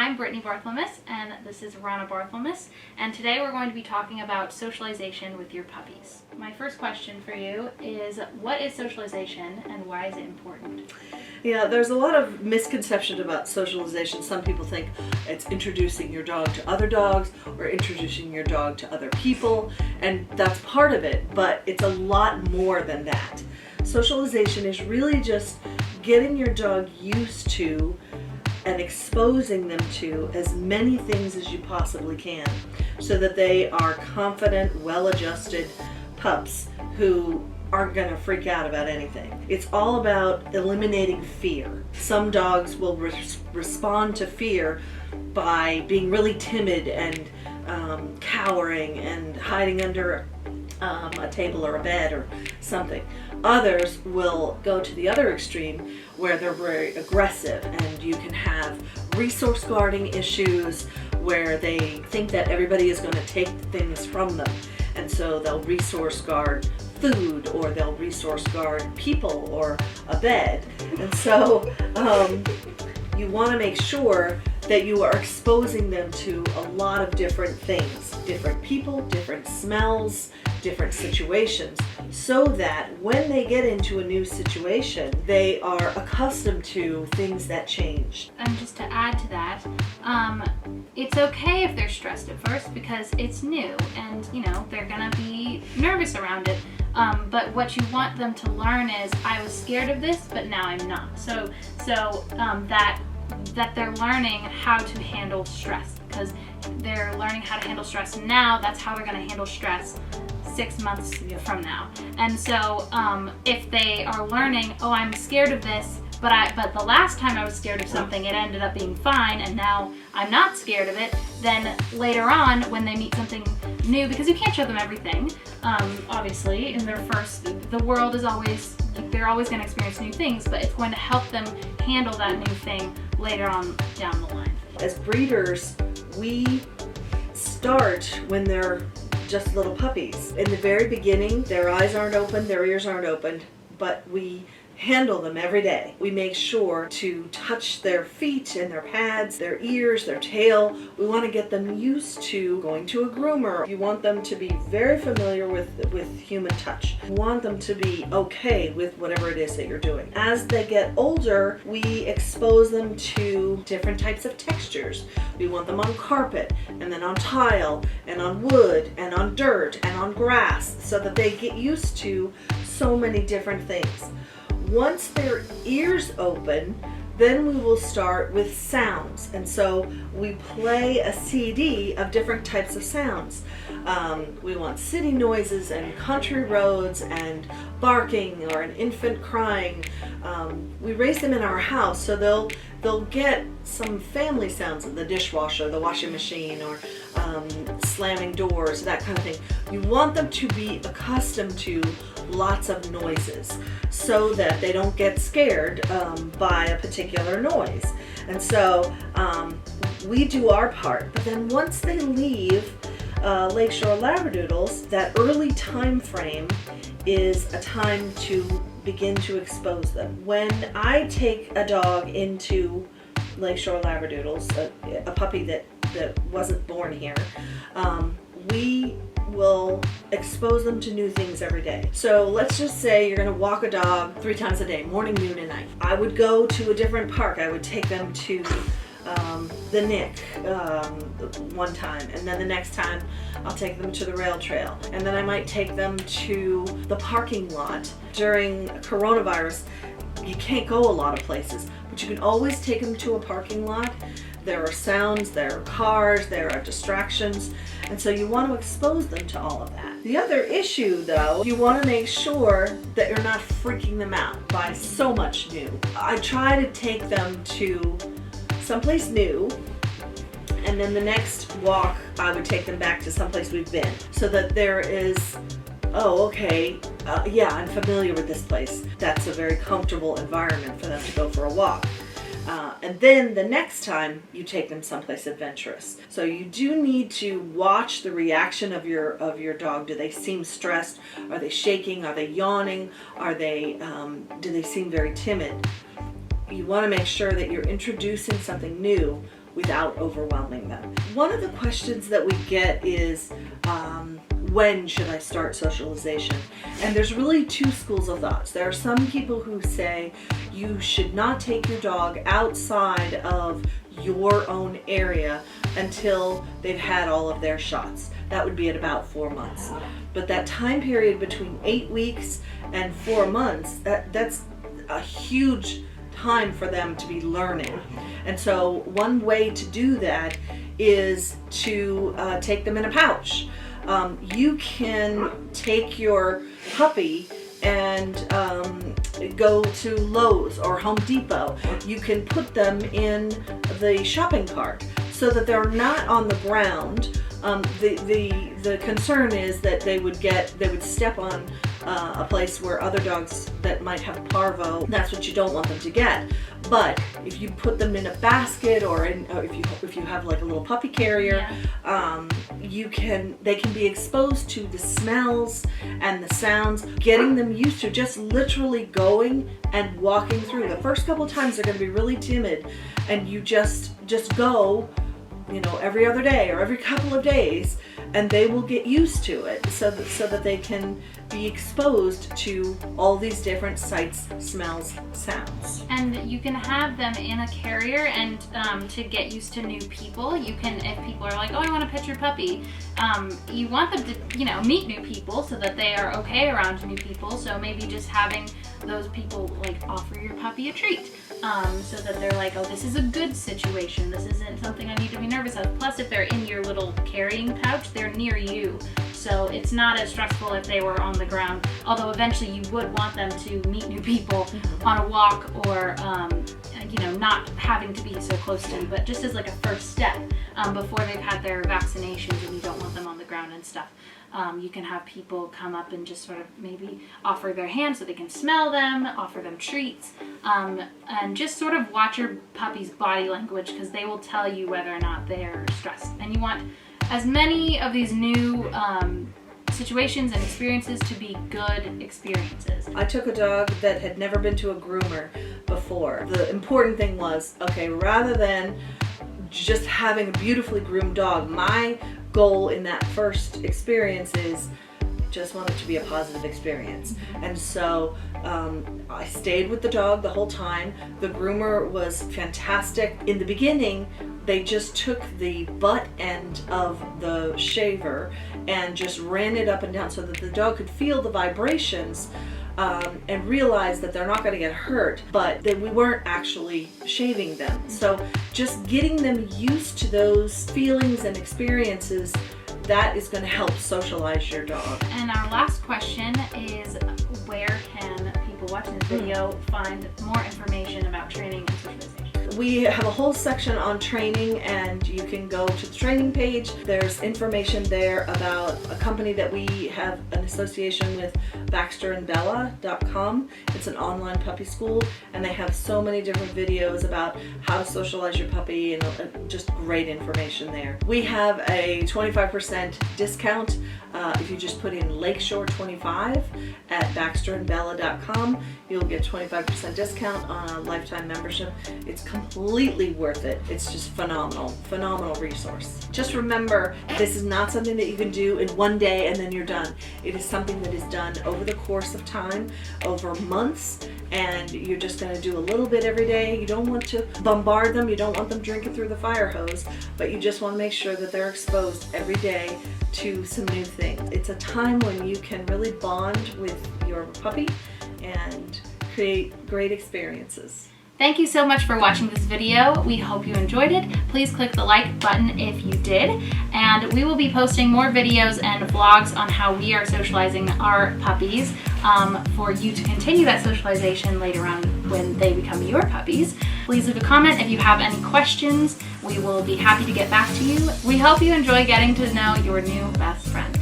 I'm Brittany Bartholomew, and this is Rahna Bartholomew, and today we're going to be talking about socialization with your puppies. My first question for you is, what is socialization and why is it important? Yeah, there's a lot of misconception about socialization. Some people think it's introducing your dog to other dogs or introducing your dog to other people, and that's part of it, but it's a lot more than that. Socialization is really just getting your dog used to and exposing them to as many things as you possibly can so that they are confident, well-adjusted pups who aren't going to freak out about anything. It's all about eliminating fear. Some dogs will respond to fear by being really timid and cowering and hiding under a table or a bed or something. Others will go to the other extreme where they're very aggressive, and you can have resource guarding issues where they think that everybody is going to take things from them, and so they'll resource guard food, or they'll resource guard people or a bed. And so you want to make sure that you are exposing them to a lot of different things, different people, different smells, different situations, so that when they get into a new situation, they are accustomed to things that change. And just to add to that, it's okay if they're stressed at first because it's new and, they're gonna be nervous around it. But what you want them to learn is, I was scared of this, but now I'm not. So that they're learning how to handle stress, because they're learning how to handle stress now. That's how they're going to handle stress 6 months from now. And so if they are learning, oh, I'm scared of this, but the last time I was scared of something, it ended up being fine, and now I'm not scared of it, then later on when they meet something new, because you can't show them everything, obviously, in their first, the world is always, they're always going to experience new things, but it's going to help them handle that new thing later on down the line. As breeders, we start when they're just little puppies. In the very beginning, their eyes aren't open, their ears aren't open, but we handle them every day. We make sure to touch their feet and their pads, their ears, their tail. We want to get them used to going to a groomer. You want them to be very familiar with human touch. You want them to be okay with whatever it is that you're doing. As they get older, we expose them to different types of textures. We want them on carpet, and then on tile, and on wood, and on dirt, and on grass, so that they get used to so many different things. Once their ears open, then we will start with sounds. And so we play a CD of different types of sounds. We want city noises and country roads and barking or an infant crying. We raise them in our house, so they'll get some family sounds of the dishwasher, the washing machine, or slamming doors, that kind of thing. You want them to be accustomed to lots of noises so that they don't get scared by a particular noise. And so we do our part, but then once they leave Lakeshore Labradoodles, that early time frame is a time to begin to expose them. When I take a dog into Lakeshore Labradoodles, a puppy that wasn't born here, we will expose them to new things every day. So let's just say you're going to walk a dog 3 times a day, morning, noon, and night. I would go to a different park. I would take them to the Nick one time, and then the next time I'll take them to the rail trail, and then I might take them to the parking lot. During coronavirus, you can't go a lot of places, but you can always take them to a parking lot. There are sounds, there are cars, there are distractions, and so you want to expose them to all of that. The other issue, though, you want to make sure that you're not freaking them out by so much new. I try to take them to someplace new, and then the next walk I would take them back to someplace we've been, so that there is, oh, okay, yeah, I'm familiar with this place. That's a very comfortable environment for them to go for a walk. And then the next time you take them someplace adventurous. So you do need to watch the reaction of your dog. Do they seem stressed? Are they shaking? Are they yawning? Do they seem very timid? You want to make sure that you're introducing something new without overwhelming them. One of the questions that we get is, when should I start socialization? And there's really two schools of thoughts. There are some people who say you should not take your dog outside of your own area until they've had all of their shots. That would be at about 4 months. But that time period between 8 weeks and 4 months, that's a huge time for them to be learning. And so one way to do that is to take them in a pouch. You can take your puppy and go to Lowe's or Home Depot. You can put them in the shopping cart so that they're not on the ground. The concern is that they would step on a place where other dogs that might have parvo. That's what you don't want them to get. But if you put them in a basket, or if you have like a little puppy carrier, they can be exposed to the smells and the sounds, getting them used to just literally going and walking through. The first couple of times they're going to be really timid, and you just go, every other day or every couple of days, and they will get used to it so that they can be exposed to all these different sights, smells, sounds. And you can have them in a carrier, and to get used to new people, you can, if people are like, oh, I want to pet your puppy, you want them to, meet new people so that they are okay around new people. So maybe just having those people like offer your puppy a treat, so that they're like, oh, this is a good situation. This isn't something I need to be nervous of. Plus, if they're in your little carrying pouch, they're near you. So it's not as stressful if they were on the ground, although eventually you would want them to meet new people on a walk, or not having to be so close to you, but just as like a first step before they've had their vaccinations, and you don't want them on the ground and stuff. You can have people come up and just sort of maybe offer their hand so they can smell them, offer them treats, and just sort of watch your puppy's body language, because they will tell you whether or not they're stressed. And you want as many of these new situations and experiences to be good experiences. I took a dog that had never been to a groomer before. The important thing was, okay, rather than just having a beautifully groomed dog, my goal in that first experience is just want it to be a positive experience. And so I stayed with the dog the whole time. The groomer was fantastic. In the beginning, they just took the butt end of the shaver and just ran it up and down so that the dog could feel the vibrations, and realize that they're not going to get hurt, but that we weren't actually shaving them. So just getting them used to those feelings and experiences, that is going to help socialize your dog. And our last question is, where can people watching this video find more information about training and socialization? We have a whole section on training, and you can go to the training page. There's information there about a company that we have an association with, BaxterandBella.com. It's an online puppy school, and they have so many different videos about how to socialize your puppy, and just great information there. We have a 25% discount if you just put in Lakeshore 25 at BaxterandBella.com. You'll get 25% discount on a lifetime membership. It's completely worth it. It's just phenomenal resource. Just remember, this is not something that you can do in one day and then you're done. It is something that is done over the course of time, over months, and you're just going to do a little bit every day. You don't want to bombard them. You don't want them drinking through the fire hose, but you just want to make sure that they're exposed every day to some new things. It's a time when you can really bond with your puppy and create great experiences. Thank you so much for watching this video. We hope you enjoyed it. Please click the like button if you did. And we will be posting more videos and vlogs on how we are socializing our puppies for you to continue that socialization later on when they become your puppies. Please leave a comment if you have any questions. We will be happy to get back to you. We hope you enjoy getting to know your new best friend.